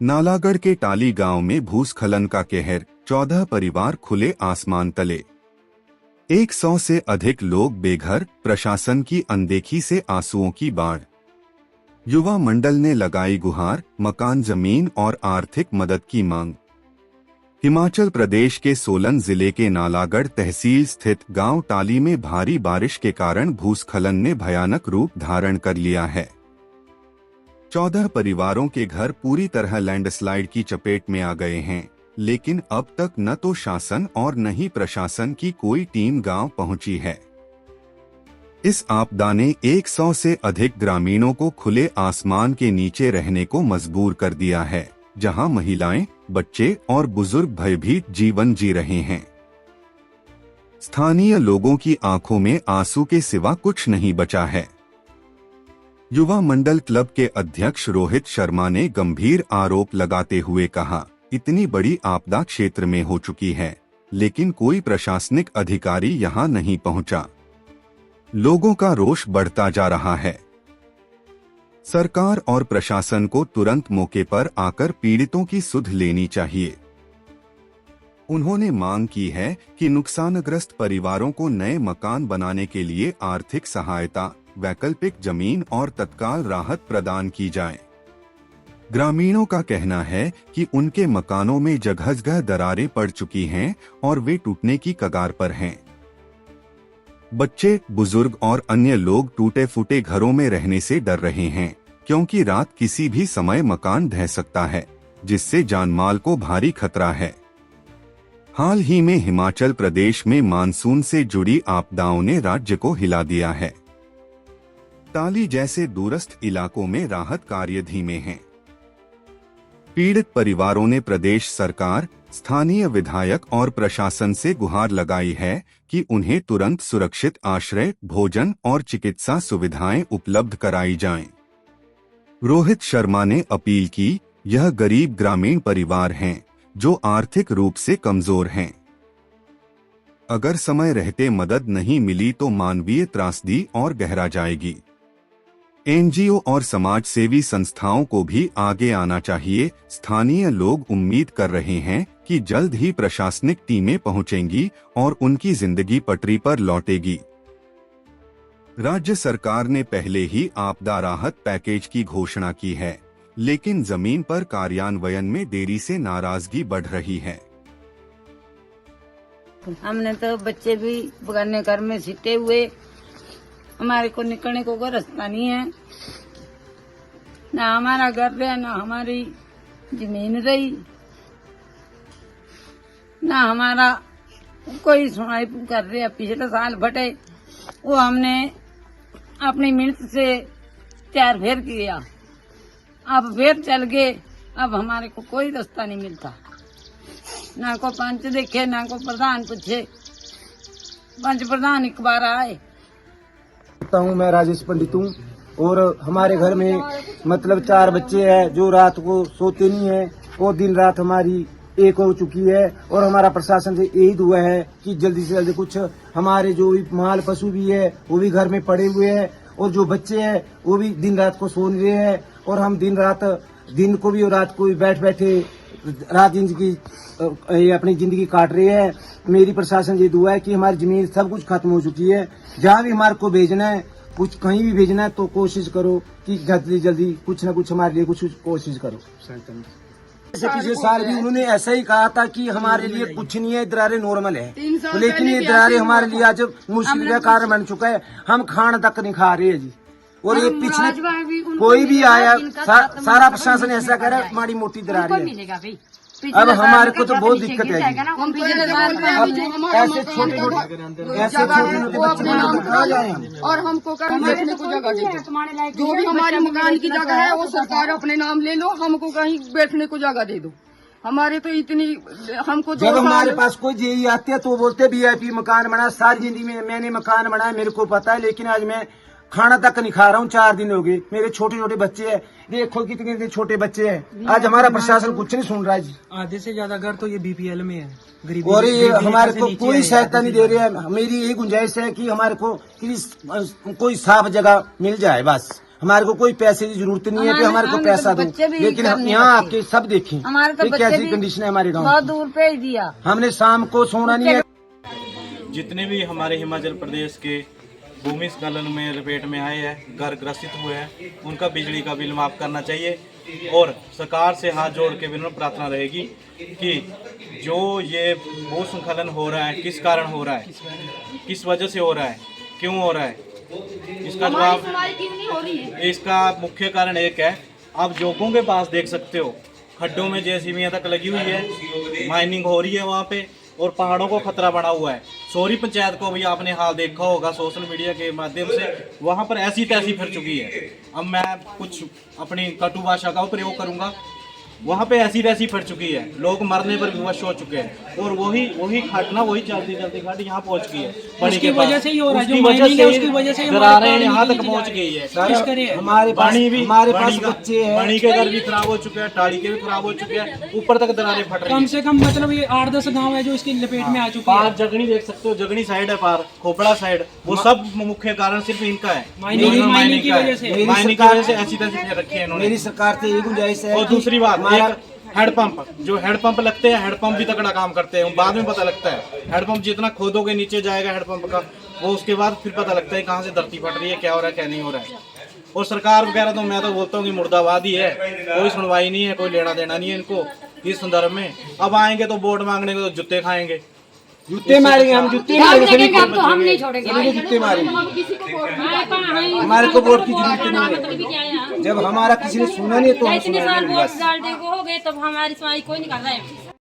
नालागढ़ के टाली गांव में भूस्खलन का कहर, 14 परिवार खुले आसमान तले। 100 से अधिक लोग बेघर, प्रशासन की अनदेखी से आंसुओं की बाढ़। युवा मंडल ने लगाई गुहार, मकान, जमीन और आर्थिक मदद की मांग। हिमाचल प्रदेश के सोलन जिले के नालागढ़ तहसील स्थित गांव टाली में भारी बारिश के कारण भूस्खलन ने भयानक रूप धारण कर लिया है। 14 परिवारों के घर पूरी तरह लैंडस्लाइड की चपेट में आ गए हैं, लेकिन अब तक न तो शासन और न ही प्रशासन की कोई टीम गांव पहुंची है। इस आपदा ने 100 से अधिक ग्रामीणों को खुले आसमान के नीचे रहने को मजबूर कर दिया है, जहां महिलाएं, बच्चे और बुजुर्ग भयभीत जीवन जी रहे हैं। स्थानीय लोगों की आंखों में आंसू के सिवा कुछ नहीं बचा है। युवा मंडल क्लब के अध्यक्ष रोहित शर्मा ने गंभीर आरोप लगाते हुए कहा, इतनी बड़ी आपदा क्षेत्र में हो चुकी है, लेकिन कोई प्रशासनिक अधिकारी यहां नहीं पहुंचा। लोगों का रोष बढ़ता जा रहा है। सरकार और प्रशासन को तुरंत मौके पर आकर पीड़ितों की सुध लेनी चाहिए। उन्होंने मांग की है कि नुकसानग्रस्त परिवारों को नए मकान बनाने के लिए आर्थिक सहायता, वैकल्पिक जमीन और तत्काल राहत प्रदान की जाए। ग्रामीणों का कहना है कि उनके मकानों में जगह जगह दरारें पड़ चुकी हैं और वे टूटने की कगार पर हैं। बच्चे, बुजुर्ग और अन्य लोग टूटे फूटे घरों में रहने से डर रहे हैं, क्योंकि रात किसी भी समय मकान ढह सकता है, जिससे जानमाल को भारी खतरा है। हाल ही में हिमाचल प्रदेश में मानसून से जुड़ी आपदाओं ने राज्य को हिला दिया है। टाली जैसे दूरस्थ इलाकों में राहत कार्य धीमे हैं। पीड़ित परिवारों ने प्रदेश सरकार, स्थानीय विधायक और प्रशासन से गुहार लगाई है कि उन्हें तुरंत सुरक्षित आश्रय, भोजन और चिकित्सा सुविधाएं उपलब्ध कराई जाएं। रोहित शर्मा ने अपील की, यह गरीब ग्रामीण परिवार हैं जो आर्थिक रूप से कमजोर हैं। अगर समय रहते मदद नहीं मिली तो मानवीय त्रासदी और गहरा जाएगी। एनजीओ और समाजसेवी संस्थाओं को भी आगे आना चाहिए। स्थानीय लोग उम्मीद कर रहे हैं कि जल्द ही प्रशासनिक टीमें पहुंचेंगी और उनकी जिंदगी पटरी पर लौटेगी। राज्य सरकार ने पहले ही आपदा राहत पैकेज की घोषणा की है, लेकिन जमीन पर कार्यान्वयन में देरी से नाराजगी बढ़ रही है। हमने तो बच्चे भी बगाने घर में सिटे हुए, हमारे को निकलने को कोई रास्ता नहीं है। ना हमारा घर रहा, ना हमारी जमीन रही, ना हमारा कोई सुनाई कर रहा। पिछले साल फटे वो हमने अपनी मेहनत से 4 फेर किया, अब फिर चल गए। अब हमारे को कोई रास्ता नहीं मिलता, ना को पंच देखे, ना को प्रधान पूछे। पंच प्रधान एक बार आए। मैं राजेश पंडित हूँ और हमारे घर में मतलब 4 बच्चे हैं जो रात को सोते नहीं है और दिन रात हमारी एक हो चुकी है। और हमारा प्रशासन से यही दुआ है कि जल्दी से जल्दी कुछ, हमारे जो भी माल पशु भी है वो भी घर में पड़े हुए हैं और जो बच्चे हैं वो भी दिन रात को सो रहे हैं। और हम दिन को भी और रात को भी बैठे रात जिंदगी अपनी जिंदगी काट रहे हैं। मेरी प्रशासन ये दुआ है कि हमारी जमीन सब कुछ खत्म हो चुकी है। जहाँ भी हमारे को भेजना है, कुछ कहीं भी भेजना है तो कोशिश करो कि जल्दी जल्दी कुछ न कुछ हमारे लिए कुछ कोशिश करो। जैसे पिछले साल भी उन्होंने ऐसा ही कहा था कि हमारे लिए कुछ नहीं है, दरारें नॉर्मल है, लेकिन ये दरारें हमारे लिए आज मुश्किल का कारण बन चुका है। हम खाना तक नहीं खा रहे हैं जी। और ये पिछले कोई भी आया, सारा प्रशासन ऐसा कह रहा है माड़ी मोटी दरारें है। अब हमारे को तो बहुत दिक्कत है। ऐसे छोटे छोटे बच्चे और हमको बैठने को जगह दे दो। जो भी हमारे मकान की जगह है वो सरकार अपने नाम ले लो, हमको कहीं बैठने को जगह दे दो। हमारे तो इतनी हमको जब हमारे पास कोई जेई आते हैं तो बोलते VIP मकान बना। सारी जिंदगी में मैंने मकान बनाया, मेरे को पता है, लेकिन आज मैं खाना तक नहीं खा रहा हूँ। 4 दिन हो गए। मेरे छोटे छोटे बच्चे हैं, देखो कितने छोटे बच्चे हैं। आज हमारा प्रशासन कुछ नहीं सुन रहा है जी। आधे से ज्यादा घर तो ये BPL में है, गरीबी, और ये हमारे को कोई सहायता नहीं दे रहे हैं। मेरी यही गुंजाइश है कि हमारे को कोई साफ जगह मिल जाए बस। हमारे को कोई पैसे की जरूरत नहीं है कि हमारे को पैसा दो, बच्चे भी लेकिन हम करने यहाँ लगे। आके सब देखें हमारे तो कि बच्चे कैसी भी कंडीशन है हमारे बहुत गाँव। दूर भेज दिया। हमने शाम को सोना नहीं है। जितने भी हमारे हिमाचल प्रदेश के भूमिस्खलन में लपेट में आए हैं, घर ग्रसित हुए हैं, उनका बिजली का बिल माफ करना चाहिए। और सरकार से हाथ जोड़ के विनम्र प्रार्थना रहेगी कि जो ये भूस्खलन हो रहा है किस कारण हो रहा है, किस वजह से हो रहा है, क्यों हो रहा है, इसका जवाब। इसका मुख्य कारण एक है, आप जोकों के पास देख सकते हो खड्डों में जेसीबी तक लगी हुई है, माइनिंग हो रही है वहाँ पे, और पहाड़ों को खतरा बना हुआ है। सोरी पंचायत को भी आपने हाल देखा होगा सोशल मीडिया के माध्यम से, वहाँ पर ऐसी तैसी फिर चुकी है। अब मैं कुछ अपनी कटु भाषा का प्रयोग करूँगा, वहाँ पे ऐसी वैसी फट चुकी है, लोग मरने पर विवश हो चुके हैं, और वही घटना वही चलती चलती घाट यहाँ पहुँच गई है। पानी उसकी के पास वजह से ही हो रहा है, जो उसकी वजह माइनिंग है से उसकी वजह से ही दरारें हमारे यहाँ पानी तक नीचे पहुँच जा गई है। कुछ करिए। हमारे पास बच्चे हैं, पानी के घर भी खराब हो चुके हैं, टाली के भी खराब हो चुके हैं, ऊपर तक दरारें फट रही कम हैं। से कम मतलब ये 8-10 गांव है जो इसकी लपेट में आ चुके पार हैं। जगनी देख सकते हो, जगनी साइड है पार, खोपड़ा साइड, वो सब मुख्य कारण सिर्फ इनका है, माइनिंग की वजह से। माइनिंग की वजह से ऐसी तैसी फेर रखी है इन्होंने। मेरी सरकार से यही गुंजाइश है। और दूसरी बात, एक हैंडपंप, जो हैंडपंप लगते हैं, हैंडपंप भी तगड़ा काम करते हैं, बाद में पता लगता है। हैंडपंप जितना खोदोगे नीचे जाएगा हैंडपंप का, वो उसके बाद फिर पता लगता है कहाँ से धरती फट रही है, क्या हो रहा है क्या नहीं हो रहा है। और सरकार वगैरह तो मैं तो बोलता हूँ कि मुर्दाबाद ही है, कोई सुनवाई नहीं है, कोई लेना देना नहीं है इनको इस संदर्भ में। अब आएंगे तो वोट मांगने को तो जूते खाएंगे, जूते मारेंगे, हम जूते मारेंगे, सभी को तो हम नहीं छोड़ेंगे। सभी को जूते मारेंगे। हमारे को वोट की जरूरत नहीं है। जब हमारा किसी ने सुना नहीं तो हम इतने साल सुनाएंगे वोट बस। डालने को हो गए तब हमारी सुनाई कोई नहीं कर रहा है।